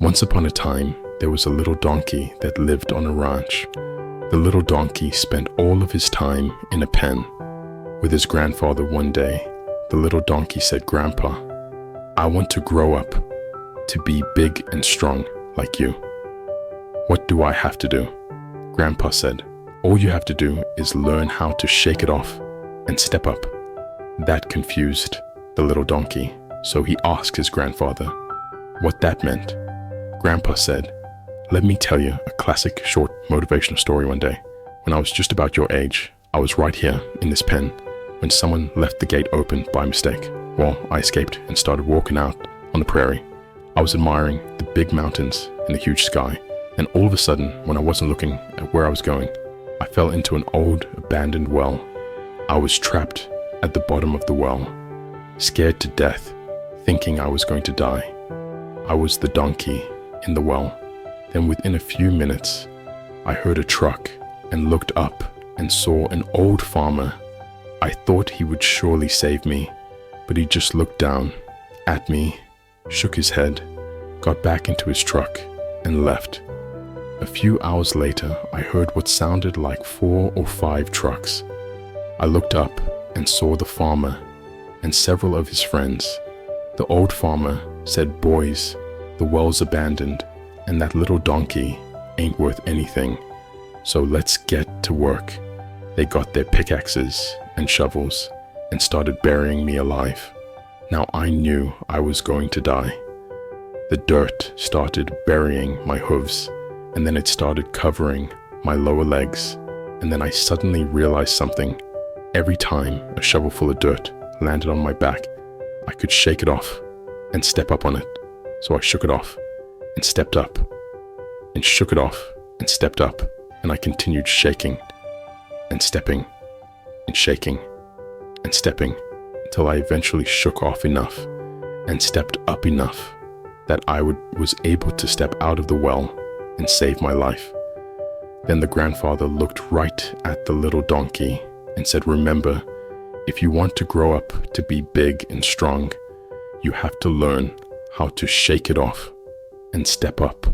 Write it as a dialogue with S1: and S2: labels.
S1: Once upon a time, there was a little donkey that lived on a ranch. The little donkey spent all of his time in a pen. With his grandfather one day, the little donkey said, "Grandpa, I want to grow up to be big and strong like you. What do I have to do?" Grandpa said, "All you have to do is learn how to shake it off and step up." That confused the little donkey, so he asked his grandfather what that meant. Grandpa said, "Let me tell you a classic short motivational story one day. When I was just about your age, I was right here in this pen when someone left the gate open by mistake. Well, I escaped and started walking out on the prairie. I was admiring the big mountains and the huge sky, and all of a sudden, when I wasn't looking at where I was going, I fell into an old abandoned well. I was trapped at the bottom of the well, scared to death, thinking I was going to die. I was the donkey in the well. Then within a few minutes, I heard a truck and looked up and saw an old farmer. I thought he would surely save me, but he just looked down at me, shook his head, got back into his truck and left. A few hours later, I heard what sounded like 4 or 5 trucks. I looked up and saw the farmer and several of his friends. The old farmer said, "Boys, the well's abandoned and that little donkey ain't worth anything. So let's get to work." They got their pickaxes and shovels and started burying me alive. Now I knew I was going to die. The dirt started burying my hooves, and then it started covering my lower legs. And then I suddenly realized something. Every time a shovelful of dirt landed on my back, I could shake it off and step up on it. So I shook it off and stepped up and shook it off and stepped up, and I continued shaking and stepping and shaking and stepping until I eventually shook off enough and stepped up enough that I was able to step out of the well and save my life. Then the grandfather looked right at the little donkey and said, "Remember, if you want to grow up to be big and strong, you have to learn how to shake it off and step up."